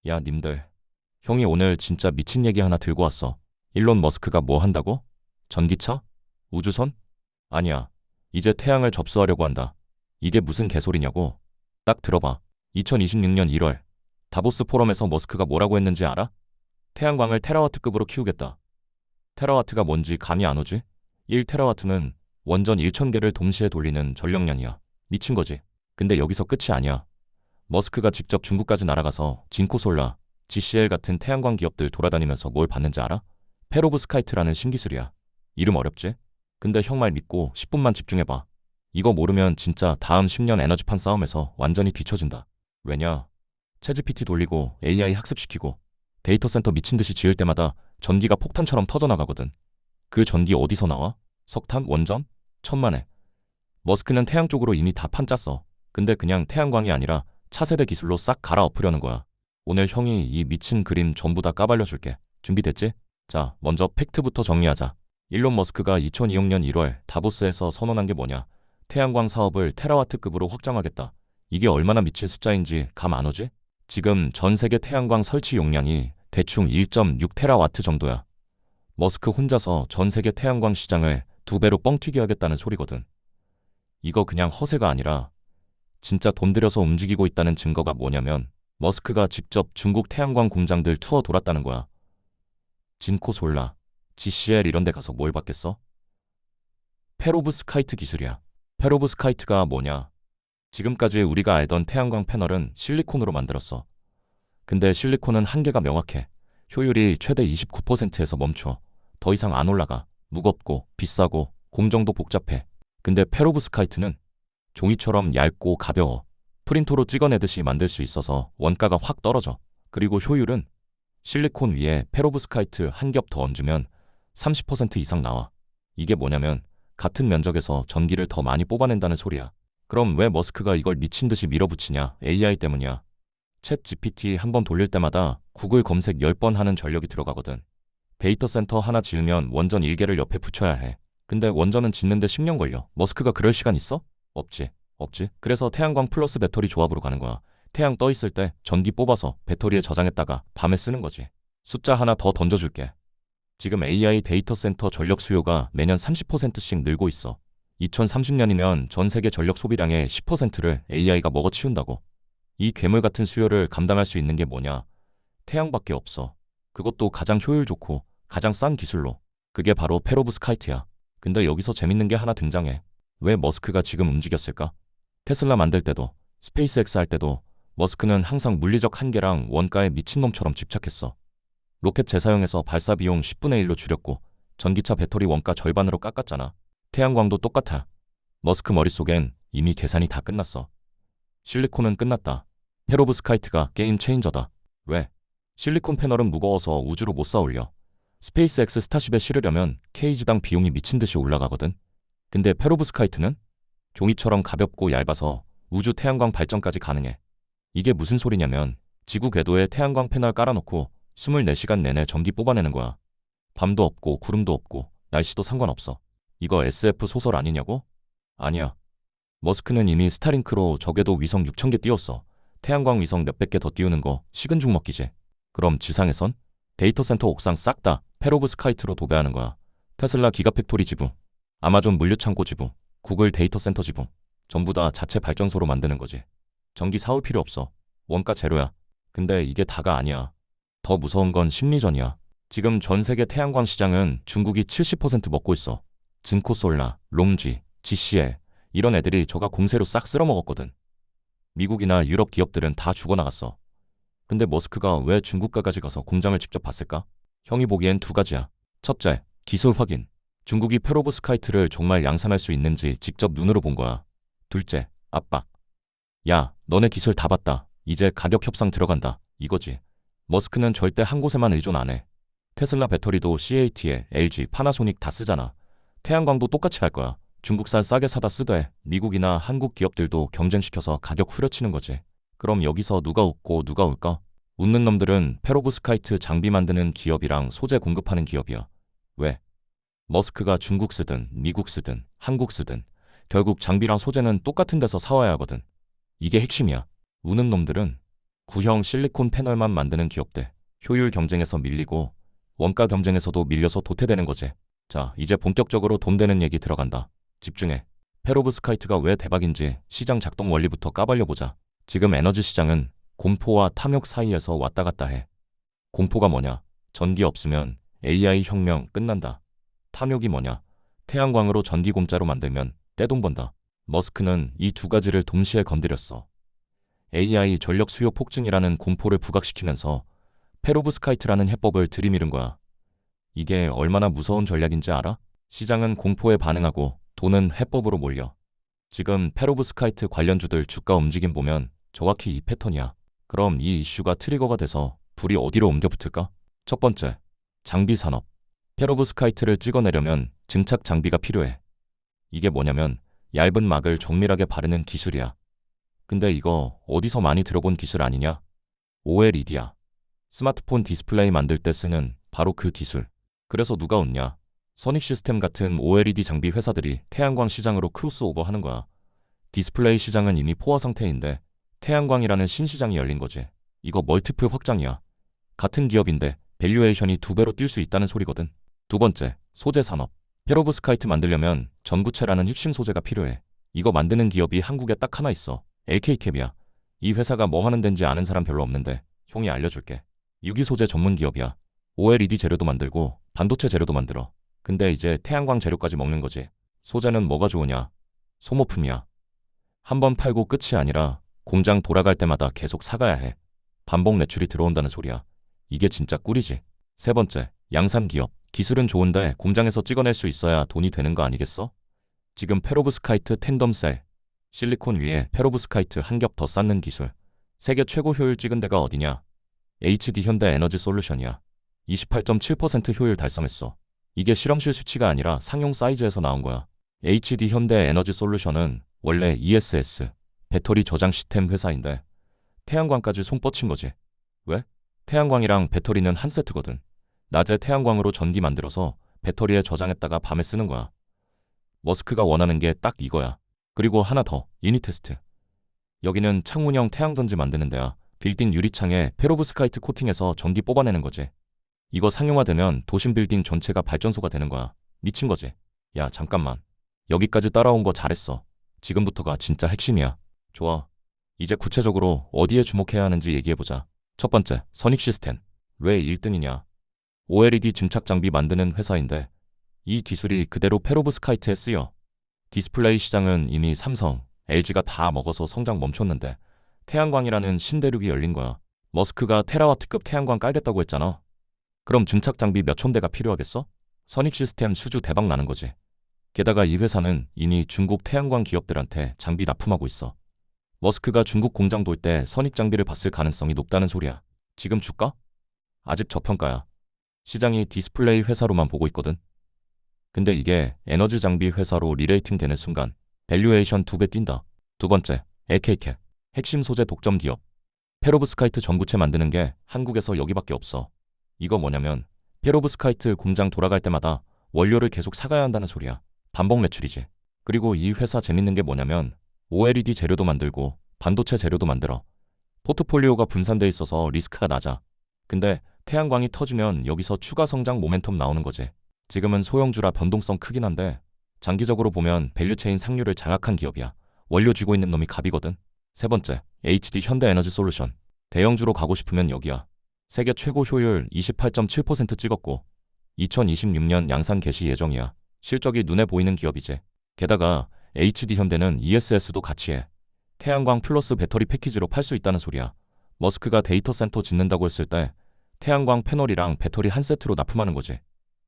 야, 님들. 형이 오늘 진짜 미친 얘기 하나 들고 왔어. 일론 머스크가 뭐 한다고? 전기차? 우주선? 아니야. 이제 태양을 접수하려고 한다. 이게 무슨 개소리냐고? 딱 들어봐. 2026년 1월 다보스 포럼에서 머스크가 뭐라고 했는지 알아? 태양광을 테라와트급으로 키우겠다. 테라와트가 뭔지 감이 안 오지? 1테라와트는 원전 1000개를 동시에 돌리는 전력량이야. 미친 거지. 근데 여기서 끝이 아니야. 머스크가 직접 중국까지 날아가서 진코솔라, GCL 같은 태양광 기업들 돌아다니면서 뭘 봤는지 알아? 페로브스카이트라는 신기술이야. 이름 어렵지? 근데 형 말 믿고 10분만 집중해봐. 이거 모르면 진짜 다음 10년 에너지판 싸움에서 완전히 뒤처진다. 왜냐? 챗GPT 돌리고 AI 학습시키고 데이터 센터 미친 듯이 지을 때마다 전기가 폭탄처럼 터져나가거든. 그 전기 어디서 나와? 석탄? 원전? 천만에. 머스크는 태양 쪽으로 이미 다 판 짰어. 근데 그냥 태양광이 아니라 차세대 기술로 싹 갈아엎으려는 거야. 오늘 형이 이 미친 그림 전부 다 까발려줄게. 준비됐지? 자, 먼저 팩트부터 정리하자. 일론 머스크가 2026년 1월 다보스에서 선언한 게 뭐냐? 태양광 사업을 테라와트급으로 확장하겠다. 이게 얼마나 미친 숫자인지 감 안 오지? 지금 전 세계 태양광 설치 용량이 대충 1.6테라와트 정도야. 머스크 혼자서 전 세계 태양광 시장을 2배로 뻥튀기 하겠다는 소리거든. 이거 그냥 허세가 아니라 진짜 돈 들여서 움직이고 있다는 증거가 뭐냐면 머스크가 직접 중국 태양광 공장들 투어 돌았다는 거야. 진코솔라, GCL 이런 데 가서 뭘 봤겠어? 페로브스카이트 기술이야. 페로브스카이트가 뭐냐? 지금까지 우리가 알던 태양광 패널은 실리콘으로 만들었어. 근데 실리콘은 한계가 명확해. 효율이 최대 29%에서 멈춰. 더 이상 안 올라가. 무겁고 비싸고 공정도 복잡해. 근데 페로브스카이트는 종이처럼 얇고 가벼워. 프린터로 찍어내듯이 만들 수 있어서 원가가 확 떨어져. 그리고 효율은 실리콘 위에 페로브스카이트 한 겹 더 얹으면 30% 이상 나와. 이게 뭐냐면 같은 면적에서 전기를 더 많이 뽑아낸다는 소리야. 그럼 왜 머스크가 이걸 미친 듯이 밀어붙이냐? AI 때문이야. 챗 GPT 한 번 돌릴 때마다 구글 검색 10번 하는 전력이 들어가거든. 데이터 센터 하나 지으면 원전 1개를 옆에 붙여야 해. 근데 원전은 짓는데 10년 걸려. 머스크가 그럴 시간 있어? 없지. 없지. 그래서 태양광 플러스 배터리 조합으로 가는 거야. 태양 떠 있을 때 전기 뽑아서 배터리에 저장했다가 밤에 쓰는 거지. 숫자 하나 더 던져줄게. 지금 AI 데이터 센터 전력 수요가 매년 30%씩 늘고 있어. 2030년이면 전 세계 전력 소비량의 10%를 AI가 먹어치운다고. 이 괴물 같은 수요를 감당할 수 있는 게 뭐냐? 태양밖에 없어. 그것도 가장 효율 좋고 가장 싼 기술로. 그게 바로 페로브스카이트야. 근데 여기서 재밌는 게 하나 등장해. 왜 머스크가 지금 움직였을까? 테슬라 만들 때도 스페이스X 할 때도 머스크는 항상 물리적 한계랑 원가에 미친놈처럼 집착했어. 로켓 재사용해서 발사 비용 10분의 1로 줄였고 전기차 배터리 원가 절반으로 깎았잖아. 태양광도 똑같아. 머스크 머릿속엔 이미 계산이 다 끝났어. 실리콘은 끝났다. 페로브스카이트가 게임 체인저다. 왜? 실리콘 패널은 무거워서 우주로 못 쏴올려. 스페이스X 스타쉽에 실으려면 케이지당 비용이 미친 듯이 올라가거든. 근데 페로브스카이트는 종이처럼 가볍고 얇아서 우주 태양광 발전까지 가능해. 이게 무슨 소리냐면 지구 궤도에 태양광 패널 깔아놓고 24시간 내내 전기 뽑아내는 거야. 밤도 없고 구름도 없고 날씨도 상관없어. 이거 SF 소설 아니냐고? 아니야. 머스크는 이미 스타링크로 적외도 위성 6,000개 띄웠어. 태양광 위성 몇백 개 더 띄우는 거 식은 죽 먹기지. 그럼 지상에선? 데이터 센터 옥상 싹 다 페로브스카이트로 도배하는 거야. 테슬라 기가팩토리 지붕, 아마존 물류창고 지붕, 구글 데이터 센터 지붕 전부 다 자체 발전소로 만드는 거지. 전기 사올 필요 없어. 원가 제로야. 근데 이게 다가 아니야. 더 무서운 건 심리전이야. 지금 전 세계 태양광 시장은 중국이 70% 먹고 있어. 진코솔라, 롱지, GCL 이런 애들이 저가 공세로 싹 쓸어먹었거든. 미국이나 유럽 기업들은 다 죽어나갔어. 근데 머스크가 왜 중국가까지 가서 공장을 직접 봤을까? 형이 보기엔 두 가지야. 첫째, 기술 확인. 중국이 페로브스카이트를 정말 양산할 수 있는지 직접 눈으로 본 거야. 둘째, 압박. 야, 너네 기술 다 봤다. 이제 가격 협상 들어간다. 이거지. 머스크는 절대 한 곳에만 의존 안 해. 테슬라 배터리도 CATL, LG, 파나소닉 다 쓰잖아. 태양광도 똑같이 할 거야. 중국산 싸게 사다 쓰되 미국이나 한국 기업들도 경쟁시켜서 가격 후려치는 거지. 그럼 여기서 누가 웃고 누가 울까? 웃는 놈들은 페로브스카이트 장비 만드는 기업이랑 소재 공급하는 기업이야. 왜? 머스크가 중국 쓰든 미국 쓰든 한국 쓰든 결국 장비랑 소재는 똑같은 데서 사와야 하거든. 이게 핵심이야. 우는 놈들은 구형 실리콘 패널만 만드는 기업들. 효율 경쟁에서 밀리고 원가 경쟁에서도 밀려서 도태되는 거지. 자, 이제 본격적으로 돈 되는 얘기 들어간다. 집중해. 페로브스카이트가 왜 대박인지 시장 작동 원리부터 까발려보자. 지금 에너지 시장은 공포와 탐욕 사이에서 왔다 갔다 해. 공포가 뭐냐? 전기 없으면 AI 혁명 끝난다. 탐욕이 뭐냐? 태양광으로 전기 공짜로 만들면 떼돈 번다. 머스크는 이 두 가지를 동시에 건드렸어. AI 전력 수요 폭증이라는 공포를 부각시키면서 페로브스카이트라는 해법을 들이밀은 거야. 이게 얼마나 무서운 전략인지 알아? 시장은 공포에 반응하고 돈은 해법으로 몰려. 지금 페로브스카이트 관련주들 주가 움직임 보면 정확히 이 패턴이야. 그럼 이 이슈가 트리거가 돼서 불이 어디로 옮겨 붙을까? 첫 번째, 장비 산업. 페로브스카이트를 찍어내려면 증착 장비가 필요해. 이게 뭐냐면 얇은 막을 정밀하게 바르는 기술이야. 근데 이거 어디서 많이 들어본 기술 아니냐? OLED야. 스마트폰 디스플레이 만들 때 쓰는 바로 그 기술. 그래서 누가 웃냐? 선익시스템 같은 OLED 장비 회사들이 태양광 시장으로 크로스오버 하는 거야. 디스플레이 시장은 이미 포화 상태인데 태양광이라는 신시장이 열린 거지. 이거 멀티플 확장이야. 같은 기업인데 밸류에이션이 2배로 뛸 수 있다는 소리거든. 두 번째, 소재 산업. 페로브스카이트 만들려면 전구체라는 핵심 소재가 필요해. 이거 만드는 기업이 한국에 딱 하나 있어. LK캡이야. 이 회사가 뭐 하는 데인지 아는 사람 별로 없는데 형이 알려줄게. 유기소재 전문 기업이야. OLED 재료도 만들고 반도체 재료도 만들어. 근데 이제 태양광 재료까지 먹는 거지. 소재는 뭐가 좋으냐? 소모품이야. 한번 팔고 끝이 아니라 공장 돌아갈 때마다 계속 사가야 해. 반복 매출이 들어온다는 소리야. 이게 진짜 꿀이지. 세 번째, 양산 기업. 기술은 좋은데 공장에서 찍어낼 수 있어야 돈이 되는 거 아니겠어? 지금 페로브스카이트 텐덤셀. 실리콘 위에 페로브스카이트 한 겹 더 쌓는 기술. 세계 최고 효율 찍은 데가 어디냐? HD 현대 에너지 솔루션이야. 28.7% 효율 달성했어. 이게 실험실 수치가 아니라 상용 사이즈에서 나온 거야. HD 현대 에너지 솔루션은 원래 ESS, 배터리 저장 시스템 회사인데 태양광까지 손 뻗친 거지. 왜? 태양광이랑 배터리는 한 세트거든. 낮에 태양광으로 전기 만들어서 배터리에 저장했다가 밤에 쓰는 거야. 머스크가 원하는 게 딱 이거야. 그리고 하나 더, 유니테스트. 여기는 창문형 태양전지 만드는 데야. 빌딩 유리창에 페로브스카이트 코팅해서 전기 뽑아내는 거지. 이거 상용화되면 도심 빌딩 전체가 발전소가 되는 거야. 미친 거지. 야, 잠깐만. 여기까지 따라온 거 잘했어. 지금부터가 진짜 핵심이야. 좋아. 이제 구체적으로 어디에 주목해야 하는지 얘기해보자. 첫 번째, 선익시스템. 왜 1등이냐? OLED 증착 장비 만드는 회사인데 이 기술이 그대로 페로브스카이트에 쓰여. 디스플레이 시장은 이미 삼성, LG가 다 먹어서 성장 멈췄는데 태양광이라는 신대륙이 열린 거야. 머스크가 테라와트급 태양광 깔겠다고 했잖아. 그럼 증착 장비 몇천 대가 필요하겠어? 선익시스템 수주 대박 나는 거지. 게다가 이 회사는 이미 중국 태양광 기업들한테 장비 납품하고 있어. 머스크가 중국 공장 돌 때 선익 장비를 봤을 가능성이 높다는 소리야. 지금 주가? 아직 저평가야. 시장이 디스플레이 회사로만 보고 있거든. 근데 이게 에너지 장비 회사로 리레이팅 되는 순간 밸류에이션 2배 뛴다. 두 번째, LK캡. 핵심 소재 독점 기업. 페로브스카이트 전구체 만드는 게 한국에서 여기밖에 없어. 이거 뭐냐면 페로브스카이트 공장 돌아갈 때마다 원료를 계속 사가야 한다는 소리야. 반복 매출이지. 그리고 이 회사 재밌는 게 뭐냐면 OLED 재료도 만들고 반도체 재료도 만들어. 포트폴리오가 분산돼 있어서 리스크가 낮아. 근데 태양광이 터지면 여기서 추가 성장 모멘텀 나오는 거지. 지금은 소형주라 변동성 크긴 한데 장기적으로 보면 밸류체인 상류를 장악한 기업이야. 원료 쥐고 있는 놈이 갑이거든. 세 번째, HD 현대 에너지 솔루션. 대형주로 가고 싶으면 여기야. 세계 최고 효율 28.7% 찍었고 2026년 양산 개시 예정이야. 실적이 눈에 보이는 기업이지. 게다가 HD 현대는 ESS도 같이 해. 태양광 플러스 배터리 패키지로 팔 수 있다는 소리야. 머스크가 데이터 센터 짓는다고 했을 때 태양광 패널이랑 배터리 한 세트로 납품하는 거지.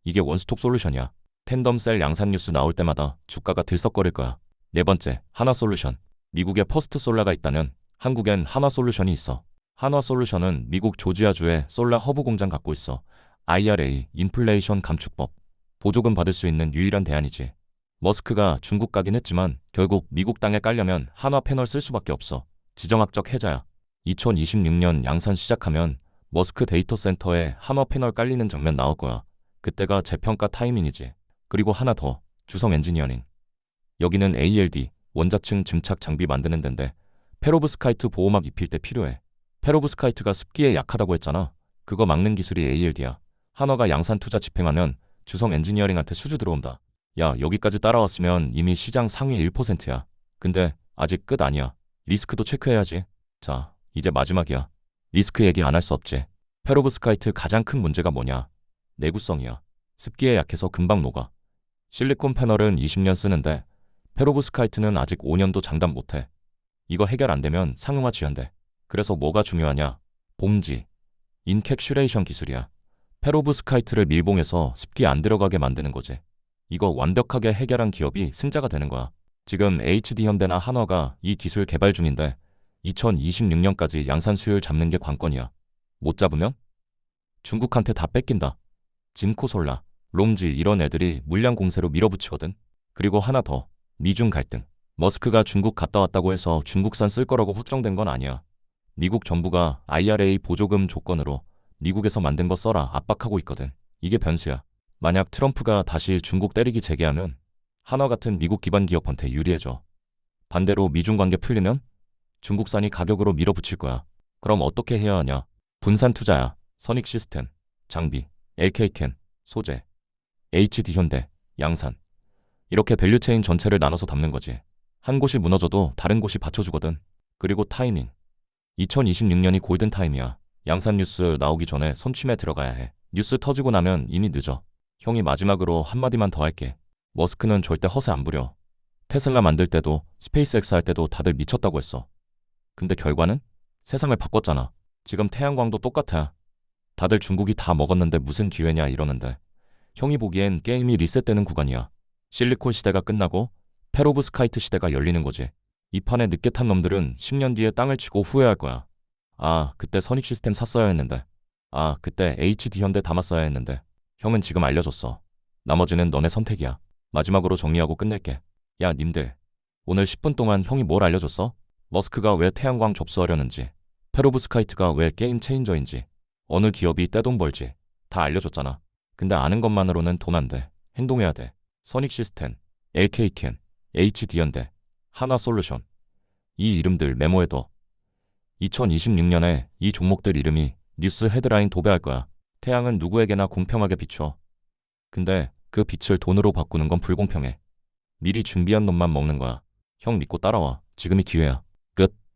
이게 원스톱 솔루션이야. 텐덤셀 양산 뉴스 나올 때마다 주가가 들썩거릴 거야. 네 번째, 한화솔루션. 미국에 퍼스트 솔라가 있다면 한국엔 한화솔루션이 있어. 한화솔루션은 미국 조지아주에 솔라 허브 공장 갖고 있어. IRA, 인플레이션 감축법. 보조금 받을 수 있는 유일한 대안이지. 머스크가 중국 가긴 했지만 결국 미국 땅에 깔려면 한화 패널 쓸 수밖에 없어. 지정학적 해자야. 2026년 양산 시작하면 머스크 데이터 센터에 한화 패널 깔리는 장면 나올 거야. 그때가 재평가 타이밍이지. 그리고 하나 더, 주성 엔지니어링. 여기는 ALD, 원자층 증착 장비 만드는 데인데 페로브스카이트 보호막 입힐 때 필요해. 페로브스카이트가 습기에 약하다고 했잖아. 그거 막는 기술이 ALD야. 한화가 양산 투자 집행하면 주성 엔지니어링한테 수주 들어온다. 야, 여기까지 따라왔으면 이미 시장 상위 1%야. 근데 아직 끝 아니야. 리스크도 체크해야지. 자, 이제 마지막이야. 리스크 얘기 안 할 수 없지. 페로브스카이트 가장 큰 문제가 뭐냐? 내구성이야. 습기에 약해서 금방 녹아. 실리콘 패널은 20년 쓰는데 페로브스카이트는 아직 5년도 장담 못해. 이거 해결 안 되면 상용화 지연돼. 그래서 뭐가 중요하냐? 봄지, 인캡슐레이션 기술이야. 페로브스카이트를 밀봉해서 습기 안 들어가게 만드는 거지. 이거 완벽하게 해결한 기업이 승자가 되는 거야. 지금 HD현대나 한화가 이 기술 개발 중인데 2026년까지 양산 수율 잡는 게 관건이야. 못 잡으면 중국한테 다 뺏긴다. 진코솔라, 롬지 이런 애들이 물량 공세로 밀어붙이거든. 그리고 하나 더, 미중 갈등. 머스크가 중국 갔다 왔다고 해서 중국산 쓸 거라고 확정된 건 아니야. 미국 정부가 IRA 보조금 조건으로 미국에서 만든 거 써라 압박하고 있거든. 이게 변수야. 만약 트럼프가 다시 중국 때리기 재개하면 한화 같은 미국 기반 기업한테 유리해져. 반대로 미중 관계 풀리면 중국산이 가격으로 밀어붙일 거야. 그럼 어떻게 해야 하냐? 분산 투자야. 선익 시스템, 장비, LK캔, 소재, HD현대, 양산. 이렇게 밸류체인 전체를 나눠서 담는 거지. 한 곳이 무너져도 다른 곳이 받쳐주거든. 그리고 타이밍. 2026년이 골든타임이야. 양산 뉴스 나오기 전에 손침에 들어가야 해. 뉴스 터지고 나면 이미 늦어. 형이 마지막으로 한마디만 더 할게. 머스크는 절대 허세 안 부려. 테슬라 만들 때도 스페이스X 할 때도 다들 미쳤다고 했어. 근데 결과는? 세상을 바꿨잖아. 지금 태양광도 똑같아. 다들 중국이 다 먹었는데 무슨 기회냐 이러는데 형이 보기엔 게임이 리셋되는 구간이야. 실리콘 시대가 끝나고 페로브스카이트 시대가 열리는 거지. 이 판에 늦게 탄 놈들은 10년 뒤에 땅을 치고 후회할 거야. 아, 그때 선익 시스템 샀어야 했는데. 아, 그때 HD현대 담았어야 했는데. 형은 지금 알려줬어. 나머지는 너네 선택이야. 마지막으로 정리하고 끝낼게. 야, 님들. 오늘 10분 동안 형이 뭘 알려줬어? 머스크가 왜 태양광 접수하려는지, 페로브스카이트가 왜 게임 체인저인지, 어느 기업이 떼돈 벌지 다 알려줬잖아. 근데 아는 것만으로는 돈 안 돼. 행동해야 돼. 선익 시스템, LK캔, HD현대, 한화솔루션. 이 이름들 메모해둬. 2026년에 이 종목들 이름이 뉴스 헤드라인 도배할 거야. 태양은 누구에게나 공평하게 비춰. 근데 그 빛을 돈으로 바꾸는 건 불공평해. 미리 준비한 놈만 먹는 거야. 형 믿고 따라와. 지금이 기회야.